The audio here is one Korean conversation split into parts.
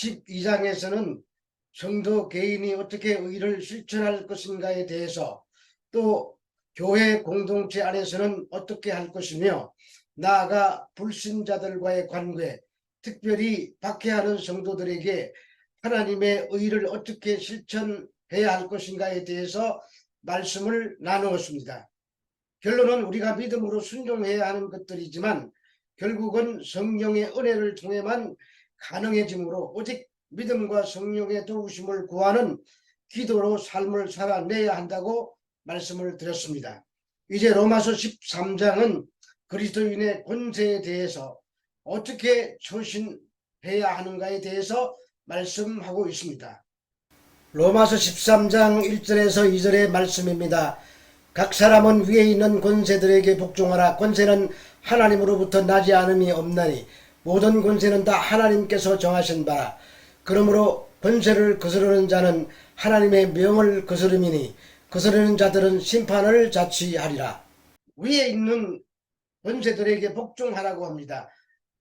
12장에서는 성도 개인이 어떻게 의를 실천할 것인가에 대해서, 또 교회 공동체 안에서는 어떻게 할 것이며, 나아가 불신자들과의 관계, 특별히 박해하는 성도들에게 하나님의 의를 어떻게 실천해야 할 것인가에 대해서 말씀을 나누었습니다. 결론은 우리가 믿음으로 순종해야 하는 것들이지만 결국은 성령의 은혜를 통해만 가능해지므로 오직 믿음과 성령의 도우심을 구하는 기도로 삶을 살아내야 한다고 말씀을 드렸습니다. 이제 로마서 13장은 그리스도인의 권세에 대해서 어떻게 처신해야 하는가에 대해서 말씀하고 있습니다. 로마서 13장 1절에서 2절의 말씀입니다. 각 사람은 위에 있는 권세들에게 복종하라. 권세는 하나님으로부터 나지 않음이 없나니 모든 권세는 다 하나님께서 정하신 바라. 그러므로 권세를 거스르는 자는 하나님의 명을 거스름이니 거스르는 자들은 심판을 자취하리라. 위에 있는 권세들에게 복종하라고 합니다.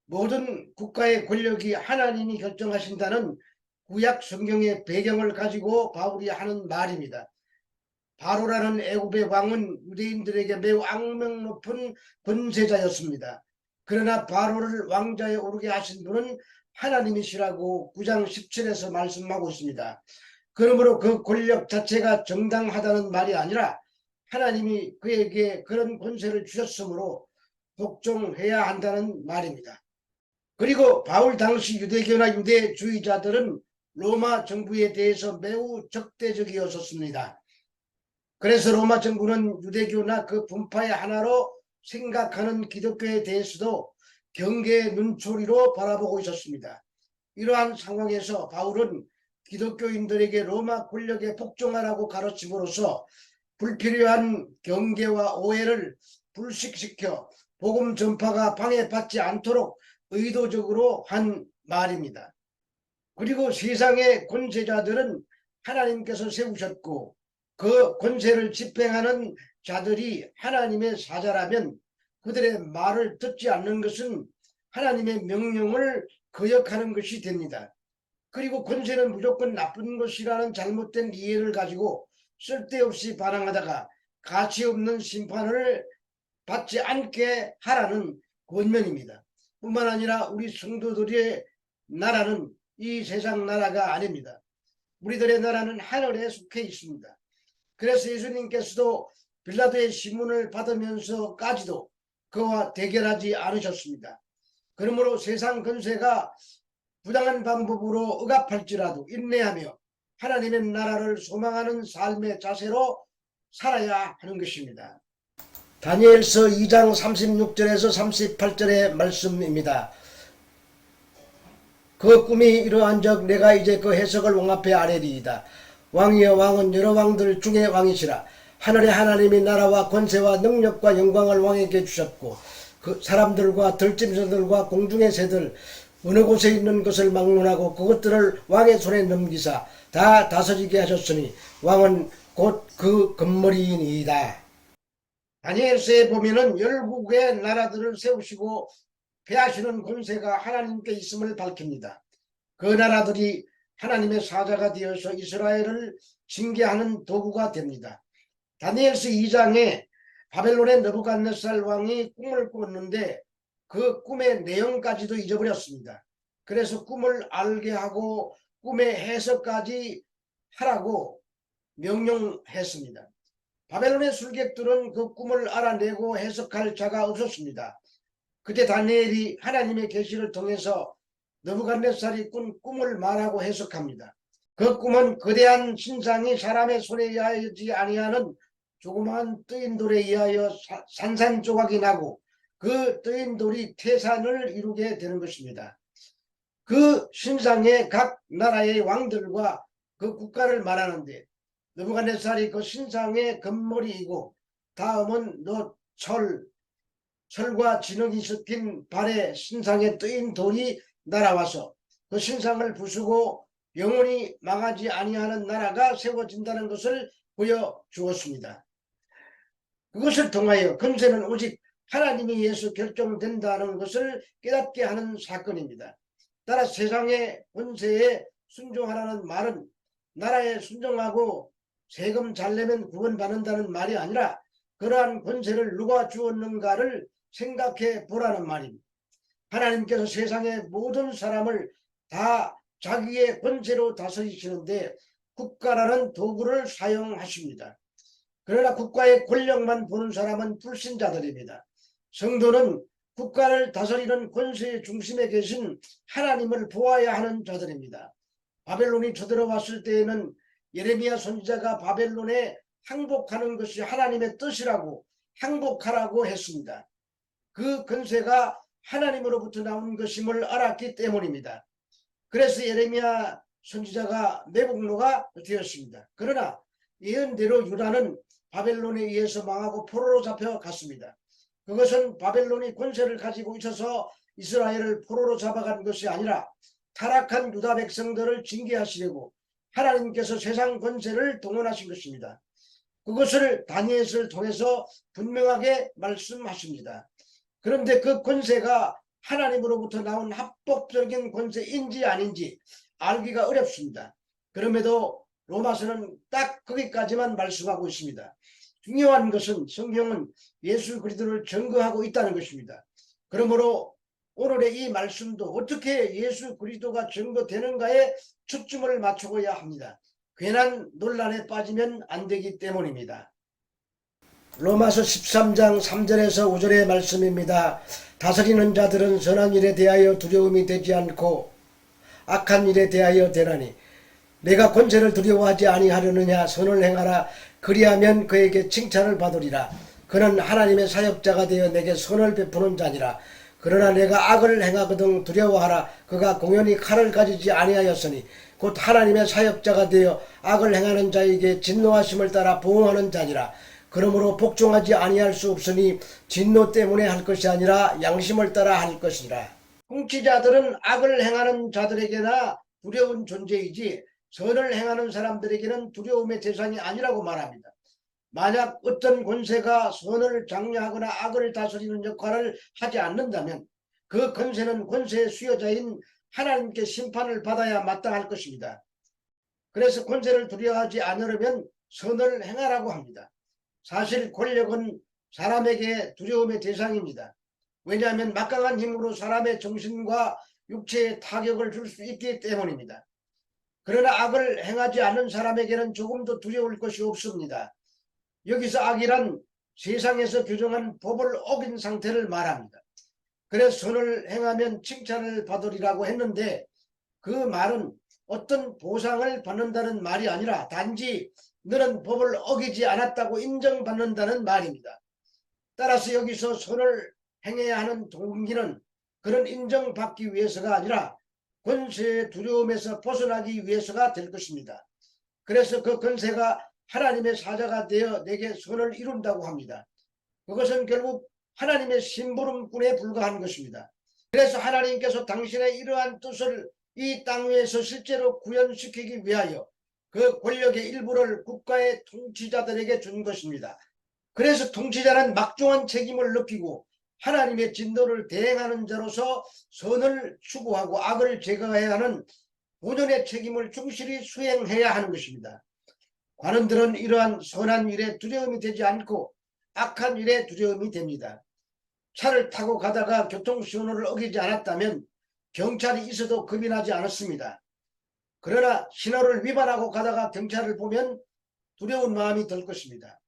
모든 국가의 권력이 하나님이 결정하신다는 구약 성경의 배경을 가지고 바울이 하는 말입니다. 바로라는 애굽의 왕은 유대인들에게 매우 악명 높은 권세자였습니다. 그러나 바로를 왕좌에 오르게 하신 분은 하나님이시라고 9장 17에서 말씀하고 있습니다. 그러므로 그 권력 자체가 정당하다는 말이 아니라 하나님이 그에게 그런 권세를 주셨으므로 복종해야 한다는 말입니다. 그리고 바울 당시 유대교나 유대주의자들은 로마 정부에 대해서 매우 적대적이었습니다. 그래서 로마 정부는 유대교나 그 분파의 하나로 생각하는 기독교에 대해서도 경계의 눈초리로 바라보고 있었습니다. 이러한 상황에서 바울은 기독교인들에게 로마 권력에 복종하라고 가르침으로써 불필요한 경계와 오해를 불식시켜 복음 전파가 방해받지 않도록 의도적으로 한 말입니다. 그리고 세상의 권세자들은 하나님께서 세우셨고 그 권세를 집행하는 자들이 하나님의 사자라면 그들의 말을 듣지 않는 것은 하나님의 명령을 거역하는 것이 됩니다. 그리고 권세는 무조건 나쁜 것이라는 잘못된 이해를 가지고 쓸데없이 반항하다가 가치없는 심판을 받지 않게 하라는 권면입니다. 뿐만 아니라 우리 성도들의 나라는 이 세상 나라가 아닙니다. 우리들의 나라는 하늘에 속해 있습니다. 그래서 예수님께서도 빌라도의 신문을 받으면서까지도 그와 대결하지 않으셨습니다. 그러므로 세상 권세가 부당한 방법으로 억압할지라도 인내하며 하나님의 나라를 소망하는 삶의 자세로 살아야 하는 것입니다. 다니엘서 2장 36절에서 38절의 말씀입니다. 그 꿈이 이러한즉 내가 이제 그 해석을 왕 앞에 아뢰리이다. 왕이여 왕은 여러 왕들 중에 왕이시라. 하늘의 하나님이 나라와 권세와 능력과 영광을 왕에게 주셨고 그 사람들과 들짐승들과 공중의 새들 어느 곳에 있는 것을 막론하고 그것들을 왕의 손에 넘기사 다 다스리게 하셨으니 왕은 곧 그 금머리이니이다. 다니엘서에 보면은 열국의 나라들을 세우시고 패하시는 권세가 하나님께 있음을 밝힙니다. 그 나라들이 하나님의 사자가 되어서 이스라엘을 징계하는 도구가 됩니다. 다니엘서 2장에 바벨론의 느부갓네살 왕이 꿈을 꿨는데 그 꿈의 내용까지도 잊어버렸습니다. 그래서 꿈을 알게 하고 꿈의 해석까지 하라고 명령했습니다. 바벨론의 술객들은 그 꿈을 알아내고 해석할 자가 없었습니다. 그때 다니엘이 하나님의 계시를 통해서 느부갓네살이 꾼 꿈을 말하고 해석합니다. 그 꿈은 거대한 신상이 사람의 손에 의하지 아니하는 조그마한 뜨인 돌에 의하여 산산조각이 나고 그 뜨인 돌이 태산을 이루게 되는 것입니다. 그 신상의 각 나라의 왕들과 그 국가를 말하는데 느부갓네살이 그 신상의 금머리이고 다음은 철과 진흙이 섞인 발에 신상에 뜨인 돌이 날아와서 그 신상을 부수고 영원히 망하지 아니하는 나라가 세워진다는 것을 보여주었습니다. 그것을 통하여 권세는 오직 하나님에 의해서 결정된다는 것을 깨닫게 하는 사건입니다. 따라 세상의 권세에 순종하라는 말은 나라에 순종하고 세금 잘 내면 구원받는다는 말이 아니라 그러한 권세를 누가 주었는가를 생각해 보라는 말입니다. 하나님께서 세상의 모든 사람을 다 자기의 권세로 다스리시는데 국가라는 도구를 사용하십니다. 그러나 국가의 권력만 보는 사람은 불신자들입니다. 성도는 국가를 다스리는 권세의 중심에 계신 하나님을 보아야 하는 자들입니다. 바벨론이 쳐들어왔을 때에는 예레미야 선지자가 바벨론에 항복하는 것이 하나님의 뜻이라고 항복하라고 했습니다. 그 권세가 하나님으로부터 나온 것임을 알았기 때문입니다. 그래서 예레미야 선지자가 매국노가 되었습니다. 그러나 예언대로 유다는 바벨론에 의해서 망하고 포로로 잡혀갔습니다. 그것은 바벨론이 권세를 가지고 있어서 이스라엘을 포로로 잡아간 것이 아니라 타락한 유다 백성들을 징계하시려고 하나님께서 세상 권세를 동원하신 것입니다. 그것을 다니엘을 통해서 분명하게 말씀하십니다. 그런데 그 권세가 하나님으로부터 나온 합법적인 권세인지 아닌지 알기가 어렵습니다. 그럼에도 로마서는 딱 거기까지만 말씀하고 있습니다. 중요한 것은 성경은 예수 그리스도를 증거하고 있다는 것입니다. 그러므로 오늘의 이 말씀도 어떻게 예수 그리스도가 증거되는가에 초점을 맞추어야 합니다. 괜한 논란에 빠지면 안 되기 때문입니다. 로마서 13장 3절에서 5절의 말씀입니다. 다스리는 자들은 선한 일에 대하여 두려움이 되지 않고 악한 일에 대하여 되나니 내가 권세를 두려워하지 아니하려느냐. 선을 행하라. 그리하면 그에게 칭찬을 받으리라. 그는 하나님의 사역자가 되어 내게 선을 베푸는 자니라. 그러나 내가 악을 행하거든 두려워하라. 그가 공연히 칼을 가지지 아니하였으니 곧 하나님의 사역자가 되어 악을 행하는 자에게 진노하심을 따라 보응하는 자니라. 그러므로 복종하지 아니할 수 없으니 진노 때문에 할 것이 아니라 양심을 따라 할 것이라. 통치자들은 악을 행하는 자들에게나 두려운 존재이지 선을 행하는 사람들에게는 두려움의 대상이 아니라고 말합니다. 만약 어떤 권세가 선을 장려하거나 악을 다스리는 역할을 하지 않는다면 그 권세는 권세의 수여자인 하나님께 심판을 받아야 마땅할 것입니다. 그래서 권세를 두려워하지 않으려면 선을 행하라고 합니다. 사실 권력은 사람에게 두려움의 대상입니다. 왜냐하면 막강한 힘으로 사람의 정신과 육체에 타격을 줄 수 있기 때문입니다. 그러나 악을 행하지 않는 사람에게는 조금도 두려울 것이 없습니다. 여기서 악이란 세상에서 규정한 법을 어긴 상태를 말합니다. 그래서 선을 행하면 칭찬을 받으리라고 했는데 그 말은 어떤 보상을 받는다는 말이 아니라 단지 너는 법을 어기지 않았다고 인정받는다는 말입니다. 따라서 여기서 선을 행해야 하는 동기는 그런 인정받기 위해서가 아니라 권세의 두려움에서 벗어나기 위해서가 될 것입니다. 그래서 그 권세가 하나님의 사자가 되어 내게 선을 이룬다고 합니다. 그것은 결국 하나님의 심부름꾼에 불과한 것입니다. 그래서 하나님께서 당신의 이러한 뜻을 이 땅 위에서 실제로 구현시키기 위하여 그 권력의 일부를 국가의 통치자들에게 준 것입니다. 그래서 통치자는 막중한 책임을 느끼고 하나님의 진노를 대행하는 자로서 선을 추구하고 악을 제거해야 하는 본연의 책임을 충실히 수행해야 하는 것입니다. 관원들은 이러한 선한 일에 두려움이 되지 않고 악한 일에 두려움이 됩니다. 차를 타고 가다가 교통신호를 어기지 않았다면 경찰이 있어도 겁이 나지 않았습니다. 그러나 신호를 위반하고 가다가 경찰을 보면 두려운 마음이 들 것입니다.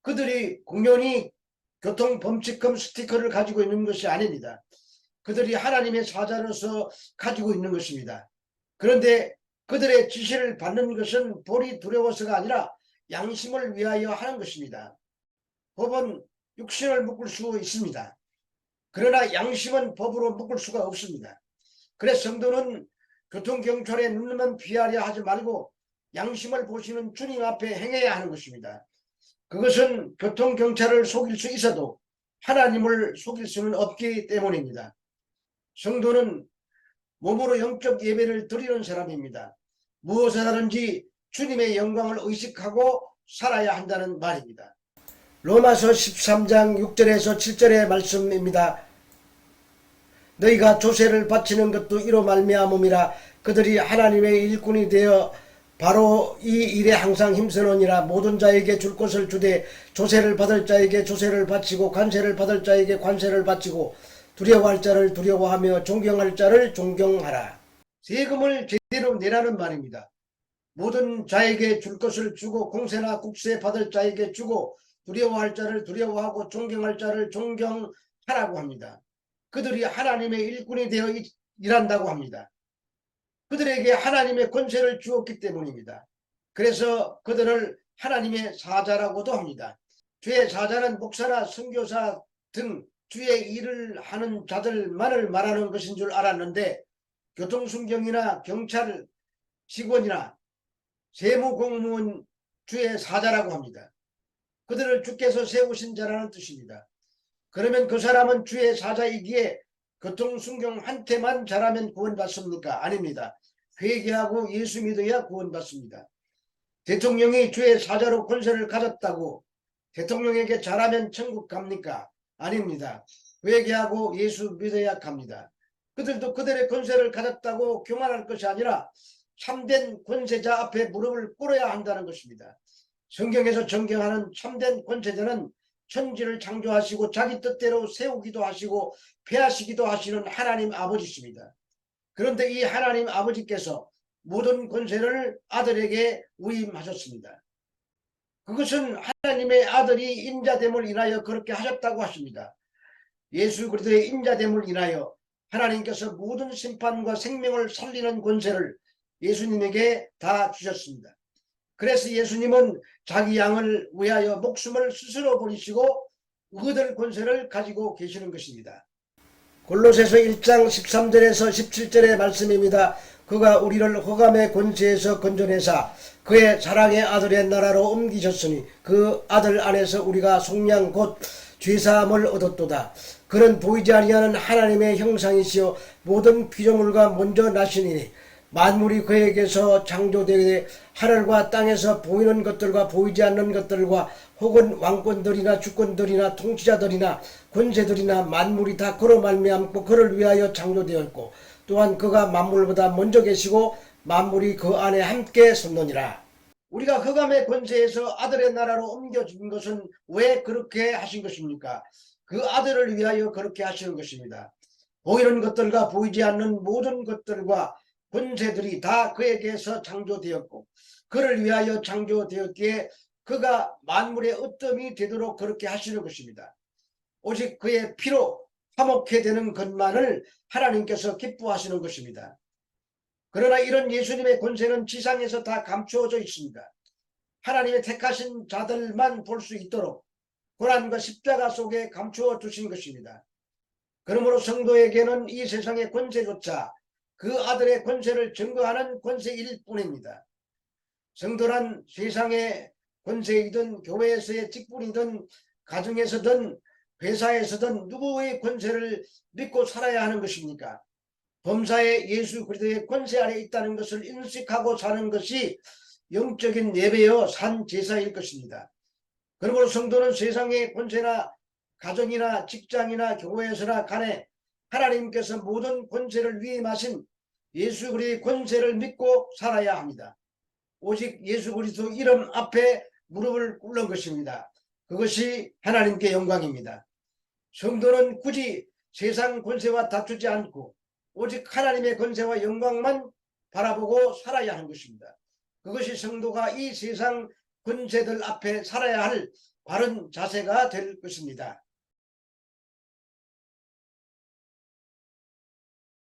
그들이 공연히 교통범칙금 스티커를 가지고 있는 것이 아닙니다. 그들이 하나님의 사자로서 가지고 있는 것입니다. 그런데 그들의 지시를 받는 것은 벌이 두려워서가 아니라 양심을 위하여 하는 것입니다. 법은 육신을 묶을 수 있습니다. 그러나 양심은 법으로 묶을 수가 없습니다. 그래서 성도는 교통경찰의 눈만 피하려 하지 말고 양심을 보시는 주님 앞에 행해야 하는 것입니다. 그것은 교통경찰을 속일 수 있어도 하나님을 속일 수는 없기 때문입니다. 성도는 몸으로 영적 예배를 드리는 사람입니다. 무엇을 하든지 주님의 영광을 의식하고 살아야 한다는 말입니다. 로마서 13장 6절에서 7절의 말씀입니다. 너희가 조세를 바치는 것도 이로 말미암음이라. 그들이 하나님의 일꾼이 되어 바로 이 일에 항상 힘쓰노니라. 모든 자에게 줄 것을 주되 조세를 받을 자에게 조세를 바치고 관세를 받을 자에게 관세를 바치고 두려워할 자를 두려워하며 존경할 자를 존경하라. 세금을 제대로 내라는 말입니다. 모든 자에게 줄 것을 주고 공세나 국세 받을 자에게 주고 두려워할 자를 두려워하고 존경할 자를 존경하라고 합니다. 그들이 하나님의 일꾼이 되어 일한다고 합니다. 그들에게 하나님의 권세를 주었기 때문입니다. 그래서 그들을 하나님의 사자라고도 합니다. 주의 사자는 목사나 선교사 등 주의 일을 하는 자들만을 말하는 것인 줄 알았는데 교통순경이나 경찰 직원이나 세무공무원 주의 사자라고 합니다. 그들을 주께서 세우신 자라는 뜻입니다. 그러면 그 사람은 주의 사자이기에 교통순경한테만 잘하면 구원받습니까? 아닙니다. 회개하고 예수 믿어야 구원받습니다. 대통령이 주의 사자로 권세를 가졌다고 대통령에게 잘하면 천국 갑니까? 아닙니다. 회개하고 예수 믿어야 갑니다. 그들도 그들의 권세를 가졌다고 교만할 것이 아니라 참된 권세자 앞에 무릎을 꿇어야 한다는 것입니다. 성경에서 정경하는 참된 권세자는 천지를 창조하시고 자기 뜻대로 세우기도 하시고 폐하시기도 하시는 하나님 아버지십니다. 그런데 이 하나님 아버지께서 모든 권세를 아들에게 위임하셨습니다. 그것은 하나님의 아들이 인자됨을 인하여 그렇게 하셨다고 하십니다. 예수 그리스도의 인자됨을 인하여 하나님께서 모든 심판과 생명을 살리는 권세를 예수님에게 다 주셨습니다. 그래서 예수님은 자기 양을 위하여 목숨을 스스로 버리시고 그들 권세를 가지고 계시는 것입니다. 골로새서 1장 13절에서 17절의 말씀입니다. 그가 우리를 흑암의 권세에서 건져내사 그의 사랑의 아들의 나라로 옮기셨으니 그 아들 안에서 우리가 속량 곧 죄사함을 얻었도다. 그는 보이지 아니하는 하나님의 형상이시요 모든 피조물과 먼저 나시니니 만물이 그에게서 창조되되 하늘과 땅에서 보이는 것들과 보이지 않는 것들과 혹은 왕권들이나 주권들이나 통치자들이나 권세들이나 만물이 다 그로 말미암고 그를 위하여 창조되었고 또한 그가 만물보다 먼저 계시고 만물이 그 안에 함께 섰느니라. 우리가 흑암의 권세에서 아들의 나라로 옮겨진 것은 왜 그렇게 하신 것입니까? 그 아들을 위하여 그렇게 하시는 것입니다. 보이는 것들과 보이지 않는 모든 것들과 권세들이 다 그에게서 창조되었고 그를 위하여 창조되었기에 그가 만물의 으뜸이 되도록 그렇게 하시는 것입니다. 오직 그의 피로 화목해 되는 것만을 하나님께서 기뻐하시는 것입니다. 그러나 이런 예수님의 권세는 지상에서 다 감추어져 있습니다. 하나님의 택하신 자들만 볼 수 있도록 고난과 십자가 속에 감추어 두신 것입니다. 그러므로 성도에게는 이 세상의 권세조차 그 아들의 권세를 증거하는 권세일 뿐입니다. 성도란 세상의 권세이든 교회에서의 직분이든 가정에서든 회사에서든 누구의 권세를 믿고 살아야 하는 것입니까? 범사에 예수 그리스도의 권세 아래 있다는 것을 인식하고 사는 것이 영적인 예배여 산 제사일 것입니다. 그러므로 성도는 세상의 권세나 가정이나 직장이나 교회에서나 간에 하나님께서 모든 권세를 위임하신 예수 그리스도의 권세를 믿고 살아야 합니다. 오직 예수 그리스도 이름 앞에 무릎을 꿇는 것입니다. 그것이 하나님께 영광입니다. 성도는 굳이 세상 권세와 다투지 않고 오직 하나님의 권세와 영광만 바라보고 살아야 하는 것입니다. 그것이 성도가 이 세상 권세들 앞에 살아야 할 바른 자세가 될 것입니다.